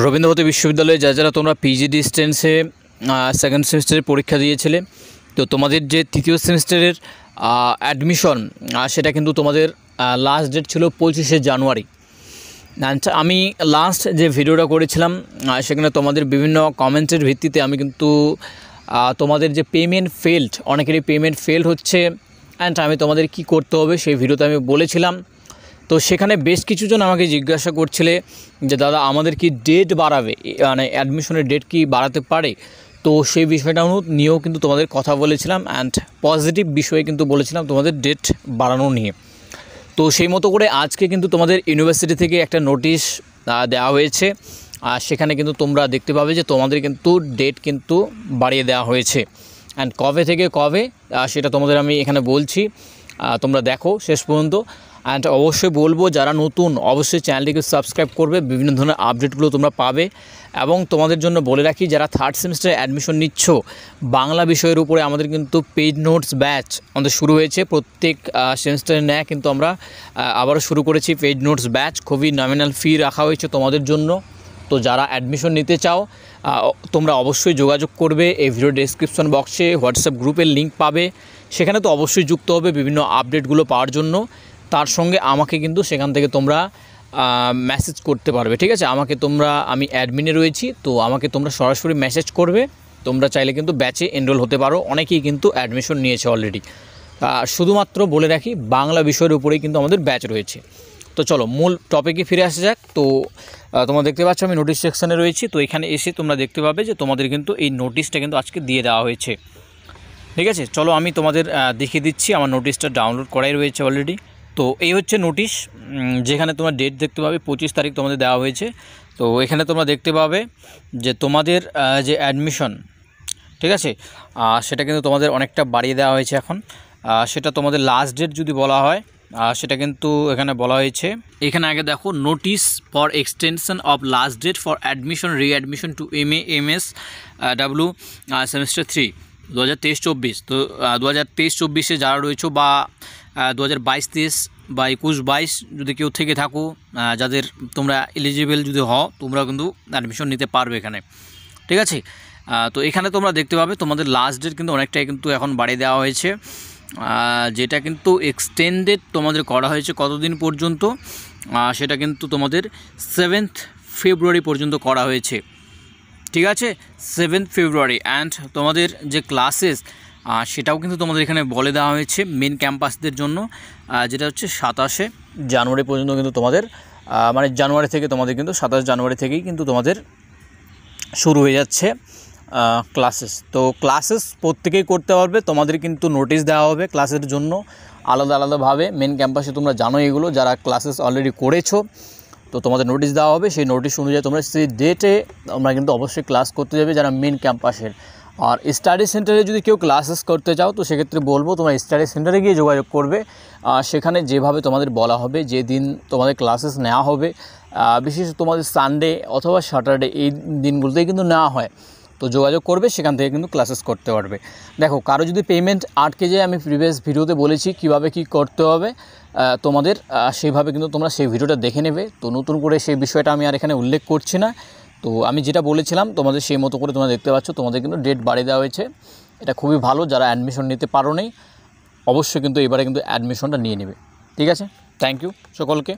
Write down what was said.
রবীন্দ্রভারতী বিশ্ববিদ্যালয়ে যারা তোমরা পিজি ডিস্টেন্সে সেকেন্ড সেমিস্টারের পরীক্ষা দিয়েছিলে, তো তোমাদের যে তৃতীয় সেমিস্টারের অ্যাডমিশন সেটা কিন্তু তোমাদের লাস্ট ডেট ছিল 25শে জানুয়ারি। আমি লাস্ট যে ভিডিওটা করেছিলাম সেখানে তোমাদের বিভিন্ন কমেন্টের ভিত্তিতে আমি কিন্তু তোমাদের যে পেমেন্ট ফেলড, অনেকেরই পেমেন্ট ফেলড হচ্ছে অ্যান্ড আমি তোমাদের কি করতে হবে সেই ভিডিওতে আমি বলেছিলাম। তো সেখানে বেশ কিছুজন আমাকে জিজ্ঞাসা করছিলে যে দাদা আমাদের কি ডেট বাড়াবে, মানে অ্যাডমিশনের ডেট কি বাড়াতে পারে। তো সেই বিষয়টা নিয়েও কিন্তু তোমাদের কথা বলেছিলাম অ্যান্ড পজিটিভ বিষয়ে কিন্তু বলেছিলাম তোমাদের ডেট বাড়ানো নিয়ে। তো সেই মতো করে আজকে কিন্তু তোমাদের ইউনিভার্সিটি থেকে একটা নোটিশ দেওয়া হয়েছে, আর সেখানে কিন্তু তোমরা দেখতে পাবে যে তোমাদের কিন্তু ডেট কিন্তু বাড়িয়ে দেওয়া হয়েছে অ্যান্ড কবে থেকে কবে সেটা তোমাদের আমি এখানে বলছি, তোমরা দেখো শেষ পর্যন্ত। অ্যান্ড অবশ্যই বলবো যারা নতুন অবশ্যই চ্যানেলটিকে সাবস্ক্রাইব করবে, বিভিন্ন ধরনের আপডেটগুলো তোমরা পাবে। এবং তোমাদের জন্য বলে রাখি যারা থার্ড সেমিস্টারে অ্যাডমিশন নিচ্ছ বাংলা বিষয়ের উপরে আমাদের কিন্তু পেজ নোটস ব্যাচ আমাদের শুরু হয়েছে। প্রত্যেক সেমিস্টারে নেয় কিন্তু আমরা আবারও শুরু করেছি পেজ নোটস ব্যাচ। খুবই নমিনাল ফি রাখা হয়েছে তোমাদের জন্য। তো যারা অ্যাডমিশন নিতে চাও তোমরা অবশ্যই যোগাযোগ করবে। এই ভিডিও ডেসক্রিপশন বক্সে হোয়াটসঅ্যাপ গ্রুপের লিঙ্ক পাবে, সেখানে তো অবশ্যই যুক্ত হবে বিভিন্ন আপডেটগুলো পাওয়ার জন্য। তার সঙ্গে আমাকে কিন্তু সেখান থেকে তোমরা মেসেজ করতে পারবে, ঠিক আছে। আমি অ্যাডমিনে রয়েছি, তো আমাকে তোমরা সরাসরি মেসেজ করবে। তোমরা চাইলে কিন্তু ব্যাচে এনরোল হতে পারো, অনেকেই কিন্তু অ্যাডমিশন নিয়েছে অলরেডি। শুধুমাত্র বলে রাখি বাংলা বিষয়ের উপরেই কিন্তু আমাদের ব্যাচ রয়েছে। তো চলো মূল টপিকে ফিরে আসা যাক। তো তোমরা দেখতে পাচ্ছ আমি নোটিশ সেকশানে রয়েছি। তো এখানে এসে তোমরা দেখতে পাবে যে তোমাদের কিন্তু এই নোটিশটা কিন্তু আজকে দিয়ে দেওয়া হয়েছে, ঠিক আছে। চলো আমি তোমাদের দেখিয়ে দিচ্ছি, আমার নোটিশটা ডাউনলোড করাই রয়েছে অলরেডি। তো এই হচ্ছে নোটিশ, যেখানে তোমরা ডেট দেখতে পাবে 25 তারিখ তোমাদের দেওয়া হয়েছে। তো এখানে তোমরা দেখতে পাবে যে তোমাদের যে অ্যাডমিশন, ঠিক আছে, সেটা কিন্তু তোমাদের অনেকটা বাড়িয়ে দেওয়া হয়েছে এখন। সেটা তোমাদের লাস্ট ডেট যদি বলা হয় সেটা কিন্তু এখানে বলা হয়েছে। এখানে আগে দেখো notice for extension of last date for admission readmission to MA MS W semester 3 2023-24। তো 2023-24 যারা রয়েছে বা 2022-23 বা 21-22 যদি কেউ থেকে থাকো, যাদের তোমরা এলিজিবল যদি হও তোমরা কিন্তু অ্যাডমিশন নিতে পারবে এখানে, ঠিক আছে। তো এখানে তোমরা দেখতে পাবে তোমাদের লাস্ট ডেট কিন্তু অনেকটাই কিন্তু এখন বাড়িয়ে দেওয়া হয়েছে, যেটা কিন্তু এক্সটেন্ডেড তোমাদের করা হয়েছে কতদিন পর্যন্ত, সেটা কিন্তু তোমাদের 7th ফেব্রুয়ারি পর্যন্ত করা হয়েছে, ঠিক আছে, 7th ফেব্রুয়ারি। অ্যান্ড তোমাদের যে ক্লাসেস সেটাও কিন্তু তোমাদের এখানে বলে দেওয়া হয়েছে মেন ক্যাম্পাসদের জন্য, যেটা হচ্ছে 27শে জানুয়ারি পর্যন্ত কিন্তু তোমাদের মানে জানুয়ারি থেকে তোমাদের কিন্তু 27 জানুয়ারি থেকেই কিন্তু তোমাদের শুরু হয়ে যাচ্ছে ক্লাসেস। তো ক্লাসেস প্রত্যেকেই করতে পারবে, তোমাদের কিন্তু নোটিশ দেওয়া হবে ক্লাসের জন্য আলাদা আলাদাভাবে। মেন ক্যাম্পাসে তোমরা জানো এগুলো, যারা ক্লাসেস অলরেডি করেছো তো তোমাদের নোটিশ দেওয়া হবে। সেই নোটিশ অনুযায়ী তোমরা সেই ডেটে তোমরা কিন্তু অবশ্যই ক্লাস করতে যাবে যারা মেন ক্যাম্পাসের। আর স্টাডি সেন্টারে যদি কেউ ক্লাসেস করতে চাও তো সেক্ষেত্রে বলবো তোমরা স্টাডি সেন্টারে গিয়ে যোগাযোগ করবে। সেখানে যেভাবে তোমাদের বলা হবে যেদিন তোমাদের ক্লাসেস নেওয়া হবে, বিশেষ তোমাদের সানডে অথবা স্যাটারডে এই দিনগুলোতেই কিন্তু নেওয়া হয়। তো যোগাযোগ করবে, সেখান থেকে কিন্তু ক্লাসেস করতে পারবে। দেখো কারো যদি পেমেন্ট আটকে যায়, আমি প্রিভিয়াস ভিডিওতে বলেছি কিভাবে কি করতে হবে তোমাদের, সেইভাবে কিন্তু তোমরা সেই ভিডিওটা দেখে নেবে। তো নতুন করে সেই বিষয়টা আমি আর এখানে উল্লেখ করছি না। তো আমি যেটা বলেছিলাম তোমাদের সেই মতো করে তোমরা দেখতে পাচ্ছ তোমাদের কিন্তু ডেট বাড়িয়ে দেওয়া হয়েছে। এটা খুবই ভালো, যারা অ্যাডমিশন নিতে পারো নি অবশ্যই কিন্তু এবারে কিন্তু অ্যাডমিশনটা নিয়ে নেবে, ঠিক আছে। থ্যাংক ইউ সকলকে।